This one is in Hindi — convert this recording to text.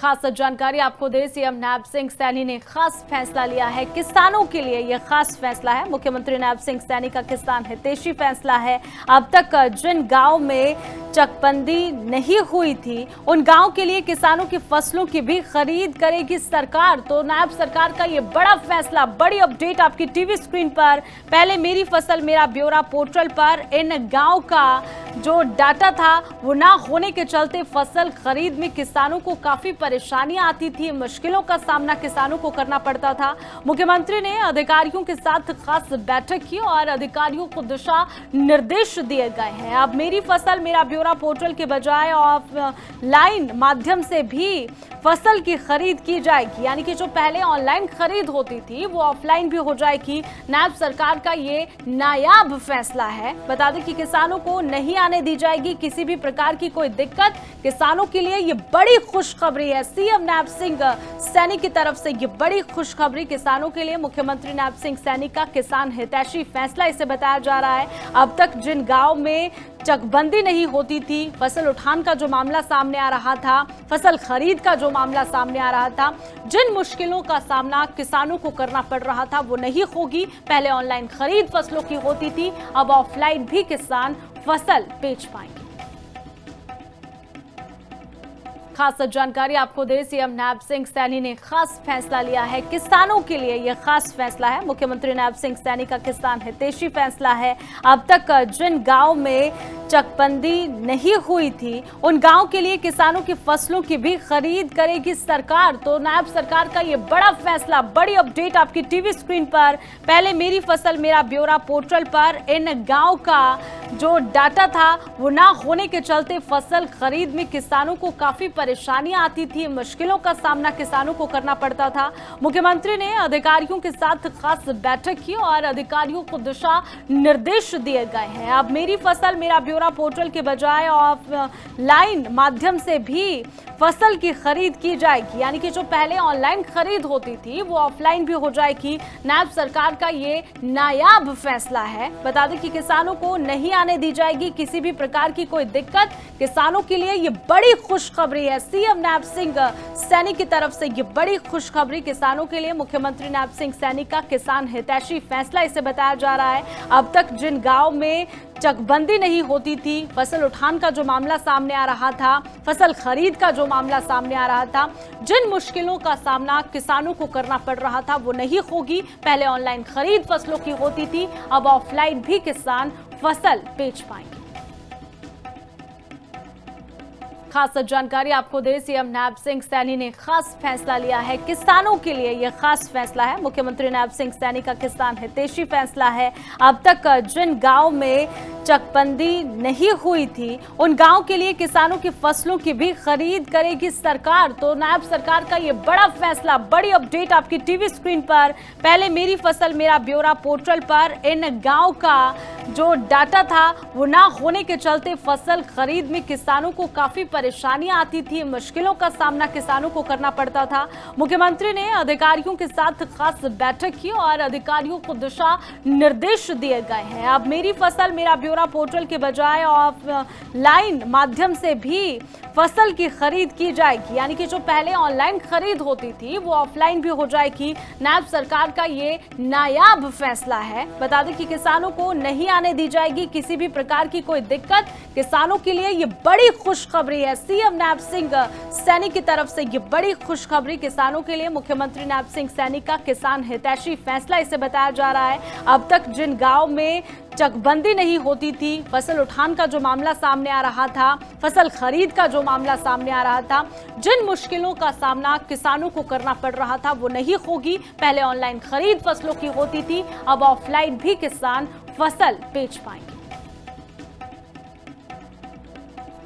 खास जानकारी आपको दे सीएम नैब सिंह सैनी ने खास फैसला लिया है। किसानों के लिए यह खास फैसला है। मुख्यमंत्री नैब सिंह सैनी का किसान हितैषी फैसला है। अब तक जिन गांव में चकबंदी नहीं हुई थी उन गांव के लिए किसानों की फसलों की भी खरीद करेगी सरकार। तो नैब सरकार का ये बड़ा फैसला, बड़ी अपडेट आपकी टीवी स्क्रीन पर। पहले मेरी फसल मेरा ब्यौरा पोर्टल पर इन गांव का जो डाटा था वो ना होने के चलते फसल खरीद में किसानों को काफी परेशानियां आती थी, मुश्किलों का सामना किसानों को करना पड़ता था। मुख्यमंत्री ने अधिकारियों के साथ खास बैठक की और अधिकारियों को दिशा निर्देश दिए गए हैं। अब मेरी फसल मेरा ब्यौरा पोर्टल के बजाय ऑफलाइन माध्यम से भी फसल की खरीद की जाएगी, यानी कि जो पहले ऑनलाइन खरीद होती थी वो ऑफलाइन भी हो जाएगी। नैब सरकार का ये नायाब फैसला है। बता दें कि किसानों को नहीं आने दी जाएगी किसी भी प्रकार की कोई दिक्कत। किसानों के लिए ये बड़ी खुशखबरी है। सीएम नैब सिंह सैनी की तरफ से ये बड़ी खुशखबरी किसानों के लिए। मुख्यमंत्री नैब सिंह सैनी का किसान हितैषी फैसला इसे बताया जा रहा है। अब तक जिन गांव में चकबंदी नहीं होती थी, फसल उठान का जो मामला सामने आ रहा था, फसल खरीद का जो मामला सामने आ रहा था, जिन मुश्किलों का सामना किसानों को करना पड़ रहा था वो नहीं होगी। पहले ऑनलाइन खरीद फसलों की होती थी, अब ऑफलाइन भी किसान फसल बेच पाएंगे। खास जानकारी आपको दे सीएम नैब सिंह सैनी ने खास फैसला लिया है। किसानों के लिए यह खास फैसला है। मुख्यमंत्री नैब सिंह सैनी का किसान हितैषी फैसला है। अब तक जिन गांव में चकबंदी नहीं हुई थी उन गांव के लिए किसानों की फसलों की भी खरीद करेगी सरकार। तो नैब सरकार का ये बड़ा फैसला, बड़ी अपडेट आपकी टीवी स्क्रीन पर। पहले मेरी फसल मेरा ब्यौरा पोर्टल पर इन गांव का जो डाटा था वो ना होने के चलते फसल खरीद में किसानों को काफी परेशानियां आती थी, मुश्किलों का सामना किसानों को करना पड़ता था। मुख्यमंत्री ने अधिकारियों के साथ खास बैठक की और अधिकारियों को दिशा निर्देश दिए गए हैं। अब मेरी फसल मेरा ब्यौरा पोर्टल के बजाय ऑफलाइन माध्यम से भी फसल की खरीद की जाएगी, यानी कि जो पहले ऑनलाइन खरीद होती थी वो ऑफलाइन भी हो जाएगी। नैब सरकार का ये नायाब फैसला है। बता दें कि किसानों को नहीं आने दी जाएगी किसी भी प्रकार की कोई दिक्कत। किसानों के लिए ये बड़ी खुशखबरी है। सीएम नैब सिंह सैनी की तरफ से ये बड़ी खुशखबरी किसानों के लिए। मुख्यमंत्री नैब सिंह सैनी का किसान हितैषी फैसला इसे बताया जा रहा है। अब तक जिन गांव में चकबंदी नहीं होती थी, फसल उठान का जो मामला सामने आ रहा था, फसल खरीद का जो मामला सामने आ रहा था, जिन मुश्किलों का सामना किसानों को करना पड़ रहा था वो नहीं होगी। पहले ऑनलाइन खरीद फसलों की होती थी, अब ऑफलाइन भी किसान फसल बेच पाएंगे। खास जानकारी आपको दे सीएम नैब सिंह सैनी ने खास फैसला लिया है। किसानों के लिए यह खास फैसला है। मुख्यमंत्री नैब सिंह सैनी का किसान हितैषी फैसला है। अब तक जिन गांव में चकबंदी नहीं हुई थी उन गांव के लिए किसानों की फसलों की भी खरीद करेगी सरकार। तो नैब सरकार का ये बड़ा फैसला, बड़ी अपडेट आपकी टीवी स्क्रीन पर। पहले मेरी फसल मेरा ब्यौरा पोर्टल पर इन गांव का जो डाटा था वो ना होने के चलते फसल खरीद में किसानों को काफी परेशानियां आती थी, मुश्किलों का सामना किसानों को करना पड़ता था। मुख्यमंत्री ने अधिकारियों के साथ खास बैठक की और अधिकारियों को दिशा निर्देश दिए गए हैं। अब मेरी फसल मेरा ब्यौरा पोर्टल के बजाय ऑफलाइन माध्यम से भी फसल की खरीद की जाएगी, यानी कि जो पहले ऑनलाइन खरीद होती थी वो ऑफलाइन भी हो जाएगी। नैब सरकार का ये नायाब फैसला है। बता दें कि किसानों को नहीं आने दी जाएगी किसी भी प्रकार की कोई दिक्कत। किसानों के लिए ये बड़ी खुशखबरी है। सीएम नैब सिंह सैनी की तरफ से ये बड़ी खुशखबरी किसानों के लिए। मुख्यमंत्री नैब सिंह सैनी का किसान हितैषी फैसला इसे बताया जा रहा है। अब तक जिन गांव में चकबंदी नहीं होती थी, फसल उठान का जो मामला सामने आ रहा था, फसल खरीद का जो मामला सामने आ रहा था, जिन मुश्किलों का सामना किसानों को करना पड़ रहा था वो नहीं होगी। पहले ऑनलाइन खरीद फसलों की होती थी, अब ऑफलाइन भी किसान फसल बेच पाएंगे।